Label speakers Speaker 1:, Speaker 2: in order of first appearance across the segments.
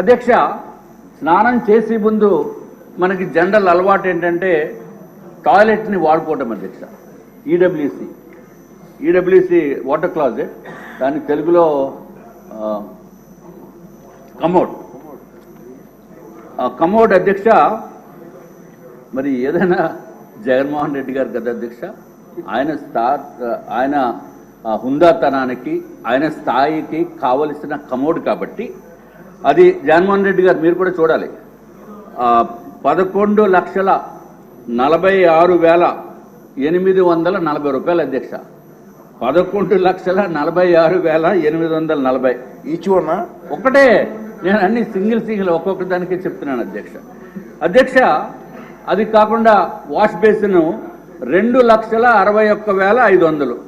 Speaker 1: అధ్యక్ష, స్నానం చేసే ముందు మనకి జనరల్ అలవాటు ఏంటంటే టాయిలెట్ని వాడుకోవటం అధ్యక్ష. ఈడబ్ల్యూసి వాటర్ క్లాజెట్, దాని తెలుగులో కమోడ్ అధ్యక్ష. మరి ఏదైనా జగన్మోహన్ రెడ్డి గారు కదా అధ్యక్ష, ఆయన హుందాతనానికి ఆయన స్థాయికి కావలసిన కమోడ్ కాబట్టి అది జగన్మోహన్ రెడ్డి గారు మీరు కూడా చూడాలి. 11,46,840 రూపాయలు అధ్యక్ష. 11,46,840
Speaker 2: ఈచ్ వన్
Speaker 1: ఒకటే. నేను అన్ని సింగిల్ ఒక్కొక్క దానికి చెప్తున్నాను అధ్యక్ష. అధ్యక్ష, అది కాకుండా వాష్ బేసిన్ 2,61,500.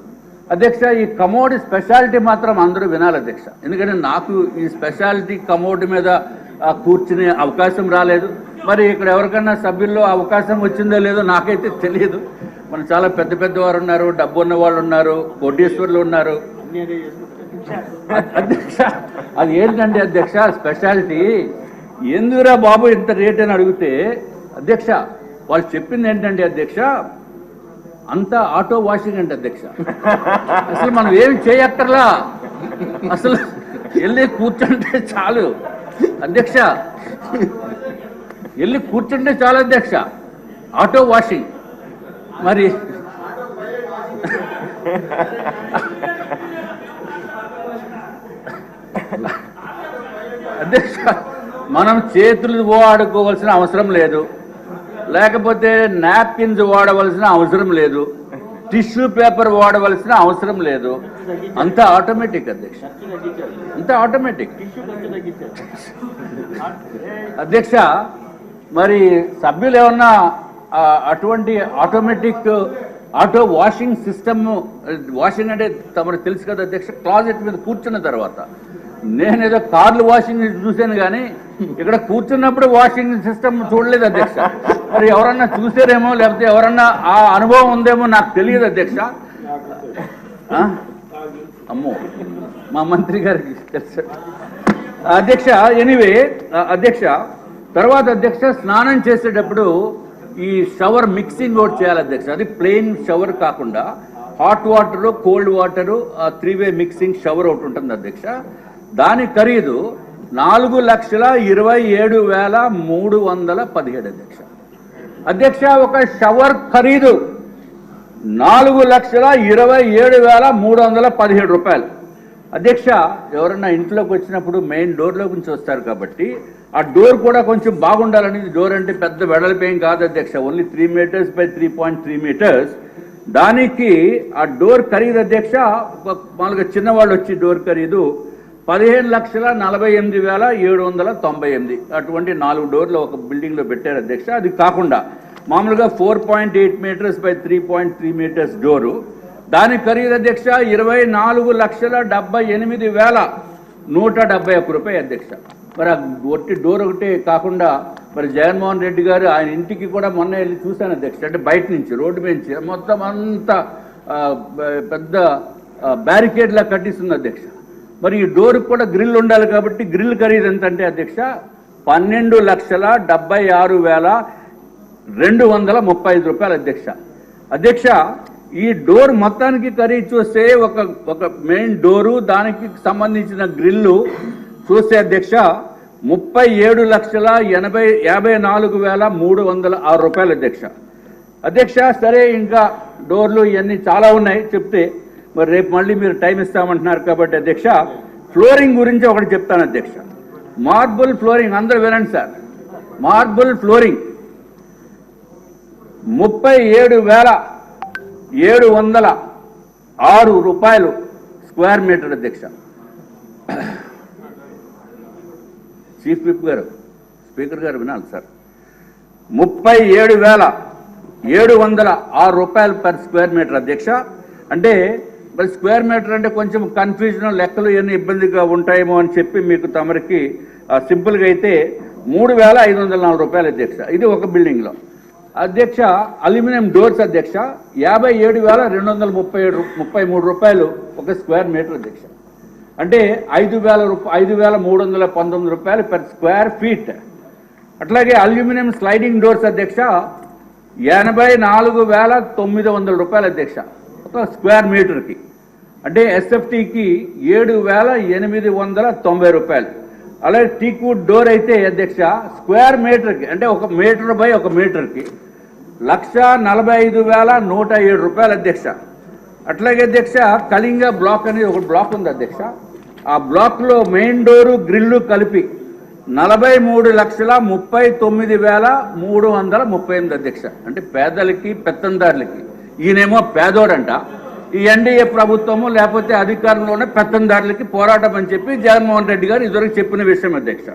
Speaker 1: అధ్యక్ష, ఈ కమోడ్ స్పెషాలిటీ మాత్రం అందరూ వినాలి అధ్యక్ష. ఎందుకంటే నాకు ఈ స్పెషాలిటీ కమోడ్ మీద కూర్చునే అవకాశం రాలేదు. మరి ఇక్కడ ఎవరికన్నా సభ్యుల్లో అవకాశం వచ్చిందో లేదో నాకైతే తెలియదు. మన చాలా పెద్ద పెద్దవారు ఉన్నారు, డబ్బు ఉన్న వాళ్ళు ఉన్నారు, కోటీశ్వర్లు ఉన్నారు. అధ్యక్ష, అది ఏంటంటే అధ్యక్ష స్పెషాలిటీ ఎందుకురా బాబు ఇంత రేట్ అని అడిగితే అధ్యక్ష వాళ్ళు చెప్పింది ఏంటంటే అధ్యక్ష అంతా ఆటో వాషింగ్ అంటే అధ్యక్ష. అసలు మనం ఏమి చేయక్కర్లా, అసలు వెళ్ళి కూర్చుంటే చాలు అధ్యక్ష. వెళ్ళి కూర్చుంటే చాలు అధ్యక్ష, ఆటో వాషింగ్. మరి అధ్యక్ష మనం చేతులు వాడుకోవాల్సిన అవసరం లేదు, లేకపోతే నాప్కిన్స్ వాడవలసిన అవసరం లేదు, టిష్యూ పేపర్ వాడవలసిన అవసరం లేదు. అంతా ఆటోమేటిక్ అధ్యక్ష, అంతా ఆటోమేటిక్ అధ్యక్ష. మరి సభ్యులు ఏమన్నా అటువంటి ఆటో వాషింగ్ సిస్టమ్, వాషింగ్ అంటే తమకు తెలుసు కదా అధ్యక్ష, క్లాజెట్ మీద కూర్చున్న తర్వాత. నేనేదో కార్లు వాషింగ్ చూశాను కానీ ఇక్కడ కూర్చున్నప్పుడు వాషింగ్ సిస్టమ్ చూడలేదు అధ్యక్ష. మరి ఎవరన్నా చూసారేమో, లేకపోతే ఎవరన్నా ఆ అనుభవం ఉందేమో నాకు తెలియదు అధ్యక్ష. అమ్మో, మా మంత్రి గారికి తెలుసు అధ్యక్ష. ఎనీవే అధ్యక్ష, తర్వాత అధ్యక్ష స్నానం చేసేటప్పుడు ఈ షవర్ మిక్సింగ్ ఒకటి చేయాలి అధ్యక్ష. అది ప్లెయిన్ షవర్ కాకుండా హాట్ వాటరు, కోల్డ్ వాటరు, 3-వే మిక్సింగ్ షవర్ ఒకటి ఉంటుంది అధ్యక్ష. దాని ఖరీదు 4,27,317 అధ్యక్ష. అధ్యక్ష, ఒక షవర్ ఖరీదు 4,27,317 రూపాయలు అధ్యక్ష. ఎవరన్నా ఇంట్లోకి వచ్చినప్పుడు మెయిన్ డోర్లో నుంచి వస్తారు కాబట్టి ఆ డోర్ కూడా కొంచెం బాగుండాలని. డోర్ అంటే పెద్ద వెడల్పేం కాదు అధ్యక్ష, ఓన్లీ 3 మీటర్స్ బై 3.3 మీటర్స్. దానికి ఆ డోర్ ఖరీదు అధ్యక్ష, మామూలుగా చిన్నవాళ్ళు వచ్చి డోర్ ఖరీదు 15,48,798. అటువంటి 4 డోర్లు ఒక బిల్డింగ్లో పెట్టారు అధ్యక్ష. అది కాకుండా మామూలుగా 4.8 మీటర్స్ బై 3.3 మీటర్స్ డోరు, దాని ఖరీదు అధ్యక్ష 24,78,171 రూపాయి అధ్యక్ష. మరి ఆ ఒట్టి డోర్ ఒకటే కాకుండా మరి జగన్మోహన్ రెడ్డి గారు ఆయన ఇంటికి కూడా మొన్న వెళ్ళి చూశాను అధ్యక్ష. అంటే బయట నుంచి రోడ్డు నుంచి మొత్తం అంతా పెద్ద బ్యారికేడ్లా కట్టిస్తుంది అధ్యక్ష. మరి ఈ డోర్కి కూడా గ్రిల్ ఉండాలి కాబట్టి గ్రిల్ ఖరీదు ఎంత అంటే అధ్యక్ష 12,76,235 రూపాయలు అధ్యక్ష. అధ్యక్ష, ఈ డోర్ మొత్తానికి ఖరీదు చూస్తే ఒక మెయిన్ డోరు, దానికి సంబంధించిన గ్రిల్లు చూస్తే అధ్యక్ష 37,54,306 రూపాయలు అధ్యక్ష. అధ్యక్ష, సరే ఇంకా డోర్లు ఇవన్నీ చాలా ఉన్నాయి చెప్తే, మరి రేపు మళ్ళీ మీరు టైం ఇస్తామంటున్నారు కాబట్టి అధ్యక్ష ఫ్లోరింగ్ గురించి ఒకటి చెప్తాను అధ్యక్ష. మార్బుల్ ఫ్లోరింగ్ అందరూ వినండి సార్. మార్బుల్ ఫ్లోరింగ్ 37,706 రూపాయలు స్క్వేర్ మీటర్ అధ్యక్ష. చీఫ్ విప్ గారు, స్పీకర్ గారు వినాలి సార్. 37,706 రూపాయలు పర్ స్క్వేర్ మీటర్ అధ్యక్ష. అంటే మరి స్క్వేర్ మీటర్ అంటే కొంచెం కన్ఫ్యూజన్, లెక్కలు ఇవన్నీ ఇబ్బందిగా ఉంటాయేమో అని చెప్పి మీకు తమరికి సింపుల్గా అయితే 3,504 రూపాయలు అధ్యక్ష. ఇది ఒక బిల్డింగ్లో అధ్యక్ష. అల్యూమినియం డోర్స్ అధ్యక్ష 57,233 రూపాయలు ఒక స్క్వేర్ మీటర్ అధ్యక్ష. అంటే 5,319 రూపాయలు పర్ స్క్వేర్ ఫీట్. అట్లాగే అల్యూమినియం స్లైడింగ్ డోర్స్ అధ్యక్ష 84,900 రూపాయలు అధ్యక్ష ఒక స్క్వేర్ మీటర్కి. అంటే ఎస్ఎఫ్టీకి 7,890 రూపాయలు. అలాగే టీక్వుడ్ డోర్ అయితే అధ్యక్ష స్క్వేర్ మీటర్కి అంటే 1 మీటర్ బై 1 మీటర్కి 1,45,107 రూపాయలు అధ్యక్ష. అట్లాగే అధ్యక్ష కళింగ బ్లాక్ అనేది ఒక బ్లాక్ ఉంది అధ్యక్ష. ఆ బ్లాక్లో మెయిన్ డోరు గ్రిల్లు కలిపి 43,39,338 అధ్యక్ష. అంటే పేదలకి పెత్తందారులకి. ఈయనేమో పేదోడంట, ఈ ఎన్డీఏ ప్రభుత్వము లేకపోతే అధికారంలోనే పెత్తందారులకి పోరాటం అని చెప్పి జగన్మోహన్ రెడ్డి గారు ఇదివరకు చెప్పిన విషయం అధ్యక్ష.